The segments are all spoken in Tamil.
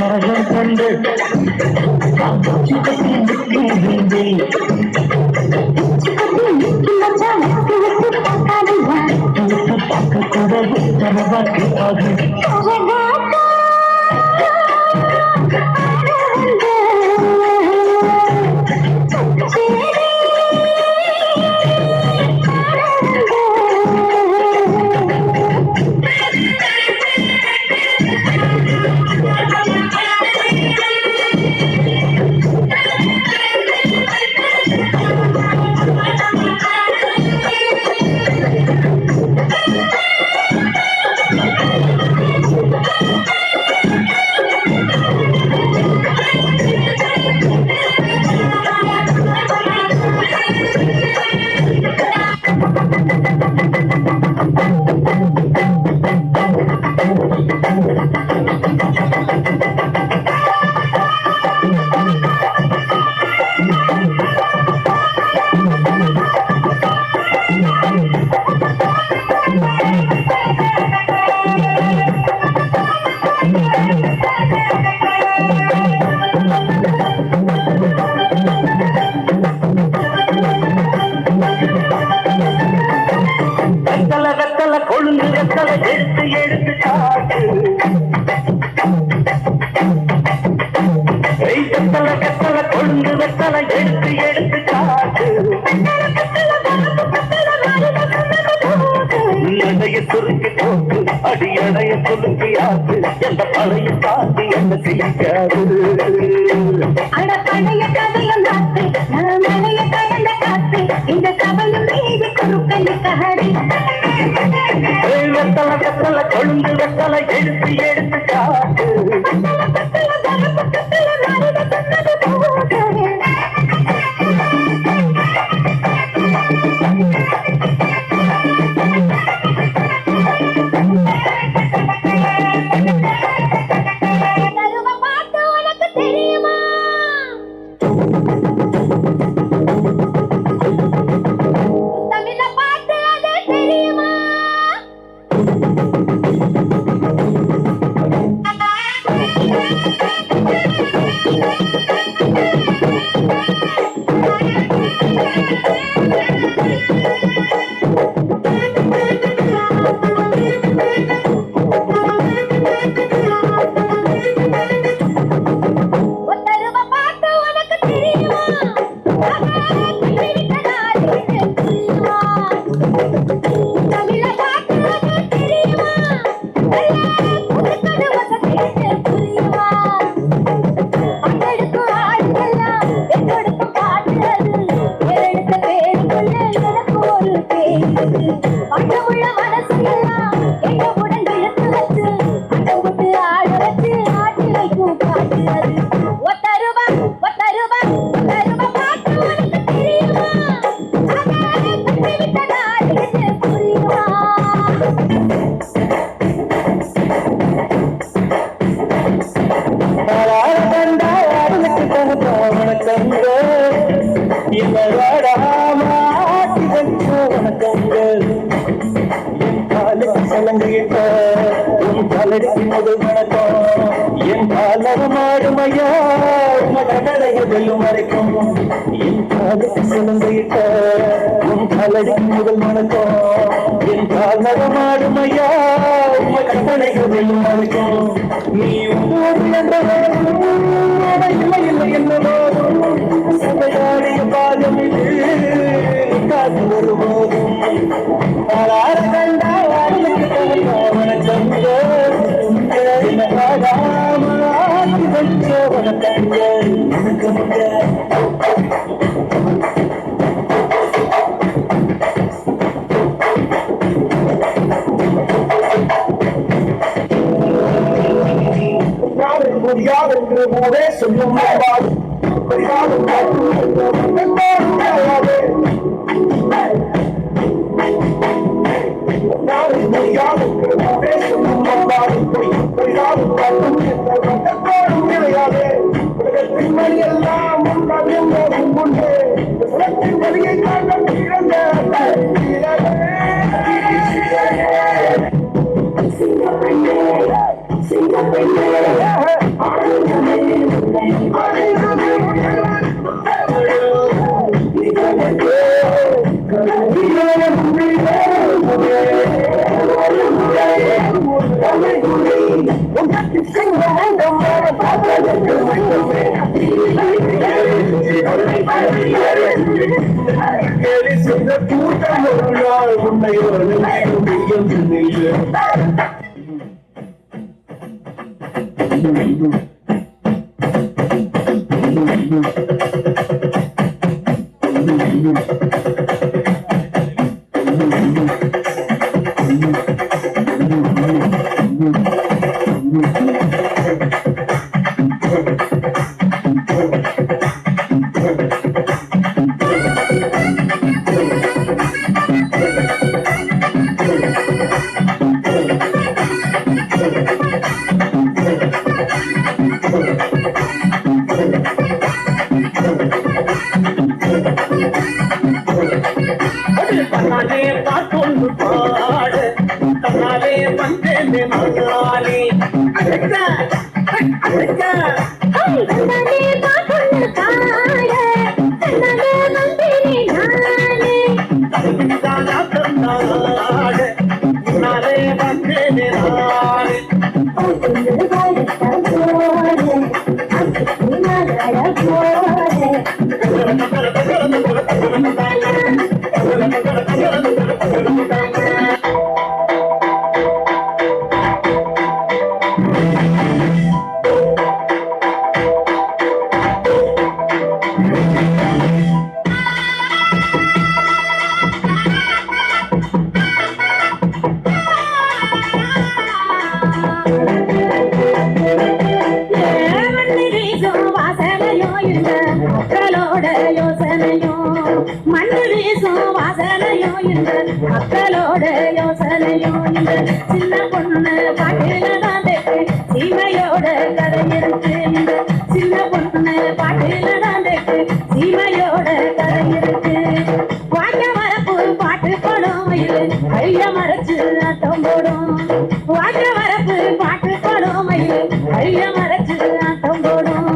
சரகம் கண்டு கொழுந்து வெத்தலை எடுத்து எடுத்து காட்டு வெத்தலை கத்தலை கொழுந்து வெத்தலை எடுத்து எடுத்து காட்டு நடைய சுருக்கி போட்டு அடியடைய சுருக்கி ஆட்டு எந்த பழைய காட்டு என்ன செய்யாது பழைய கதையும் காத்து மழைய கலந்த காத்து இந்த கவலும் மீது குறுக்கல் கஹடி வெத்தலை வெத்தலை கொழுந்து வெத்தலை எடுத்து எடுத்து காட்டு என் காலமாடுமையா வெல்லும் வரைக்கும் என் காலுக்கு சிலந்திட்ட உன் கலடி முதல் வணக்கம் என் காலமாடுமையா கட்டளைகள் வெல்லும் வரைக்கும் நீ இல்லை இல்லை என்னோடும் சபையாடிய பாதம் இது காத்து வரும்போதும் கண்டா வணக்கம் முடியாது என்று ஊரே சொல்லும் எல்லாம் வழியை தாண்ட கூட்டம் ஒரு நாள் உன்னையோடு தன்னாலே பாட்டு பாடு தன்னாலே வந்தேன் மகாலே நாளே வந்தேன் மக்களோட யோசனையோ இந்த சின்ன பொண்ணு பாட்டில தான் தேக்கு சீமையோட கதை இருக்கு இந்த சின்ன பொண்ணு பாட்டில தான் தேக்கு சீமையோட கதை இருக்கு வாங்க வரப்பு பாட்டு படம் மயில் ஐய மறைச்சு ஆட்டம் போடும் வாங்க வரப்பு பாட்டு படம் மயில் ஐய மறைச்சு ஆட்டம் போடும்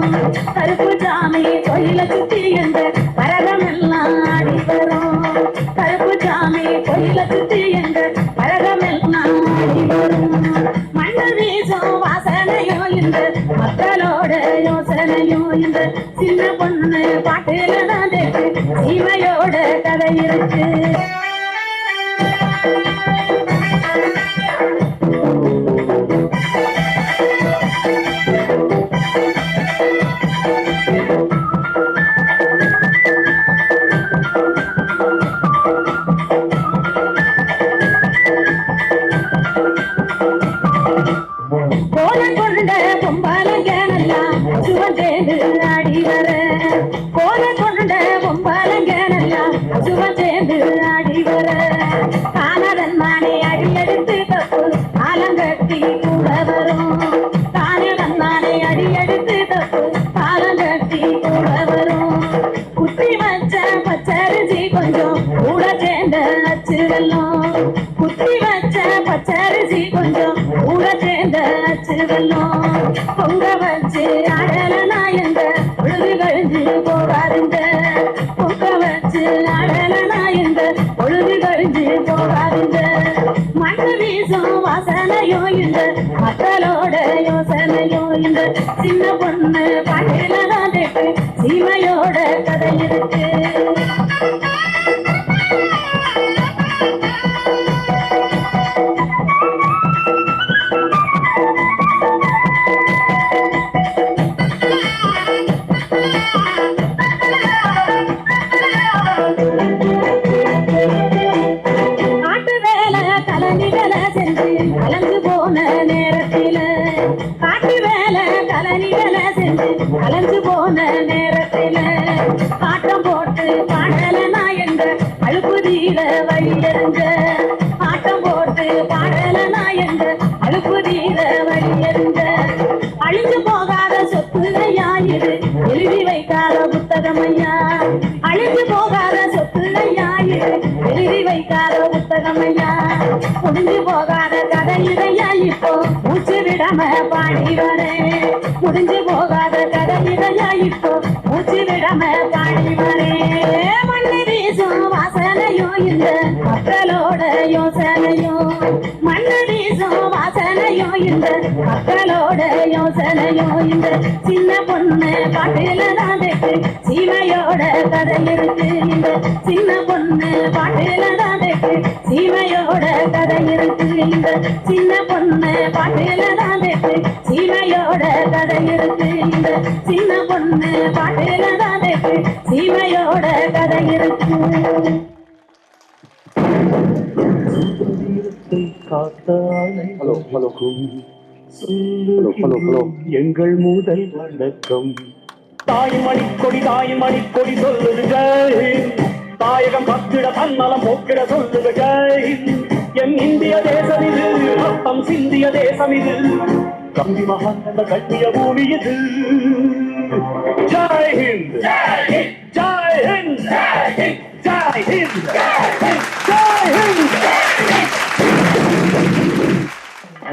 கருப்பு சாமி கோயில சுத்தி என்ற கரகம் எல்லாம் ஆடி வரும் கருப்பு சாமி கோயில சுத்தி என்ற கரகம் எல்லாம் ஆடி வரும் மண்ணு வீசும் வாசனையோ இந்த மக்களோட யோசனையோ இந்த சின்ன பொண்ணு பாட்டில தான் தேக்கு சீமையோட கதை இருக்கு ஆடி வர கோல கொண்ட பொம்பாலங்க நல்லா சுவச்சேந்து ஆடி வர காணதன் மானே அடி எடுத்து தப்பு ஆலங்கட்டி கூட வரும் காணதன் மானே அடி எடுத்து தப்பு ஆலங்கட்டி கூட வரும் குத்தி வச்ச பச்சரிசி கொஞ்சம் கூட சேர்ந்த அச்சு வெல்லம் குத்தி வச்ச பச்சரிசி கொஞ்சம் கூட சேர்ந்த அச்சு வெல்லம் பொங்க வச்சு அடலனா எங்க பொழுது கழிஞ்சு போகாதுங்க பொங்க வச்சு அடலனா எங்க பொழுது கழிஞ்சு போகாதுங்க மண்ணு வீசும் வாசனையோ இந்த மக்களோட யோசனையோ இந்த சின்ன பொண்ணு பாட்டில தான் தேக்கு சீமையோட கதை இருக்கு அலைஞ்சு போன நேரத்தில ஆட்டம் போட்டு பாடலனா என்ற அழுப்புதீர வழியறிஞ்ச ஆட்டம் போட்டு பாடலனா என்ற அழுப்புதீர வழியறிஞ்ச அழிஞ்சு போகாத சொத்து ஐயா இது எழுதி வைக்காத புத்தகம் ஐயா அழிஞ்சு போகாத சொத்து ஐயா இது எழுதி வைக்காத புத்தகம் ஐயா முடிஞ்சு போகாத கதை இதையா இப்போ மூச்சு விடாம பாடி வரேன் முடிஞ்சு போகாத கதை இதையா இப்போ மூச்சு விடாம பாடி வரேன் மண்ணு வீசும் வாசனையோ இந்த மக்களோட யோசனையோ மண்ணு வீசும் வாசனையோ இந்த மக்களோட யோசனையும் இந்த சின்ன பொண்ணு பாட்டுல தான் இருக்கு சீமையோட கதை இருக்கு இந்த சின்ன பொண்ணு பாட்டுல தான் இருக்கு சீமையோட கதை இருக்கு இந்த சின்ன பொண்ணு பாட்டுல தான் இருக்கு சீமையோட கதை இருக்கு இந்த சின்ன பொண்ணு பாட்டுல தான் இருக்கு சீமையோட கதை இருக்கு ஹலோ ஹலோ ஹலோ எங்கள் முதல் வணக்கம் தாய்மணிக்கொடி சொல்லுது ஜெய் தாயகம் பத்திட தன்னலம் போக்கிட சொல்லுது ஜெய் என் இந்திய தேசம் இது ரத்தம் சிந்திய தேசம் இது கம்பி மகாந்த கட்டிய பூமி இது ஜெய் ஹிந்த் ஜெய் ஹிந்த் ஜெய் ஹிந்த்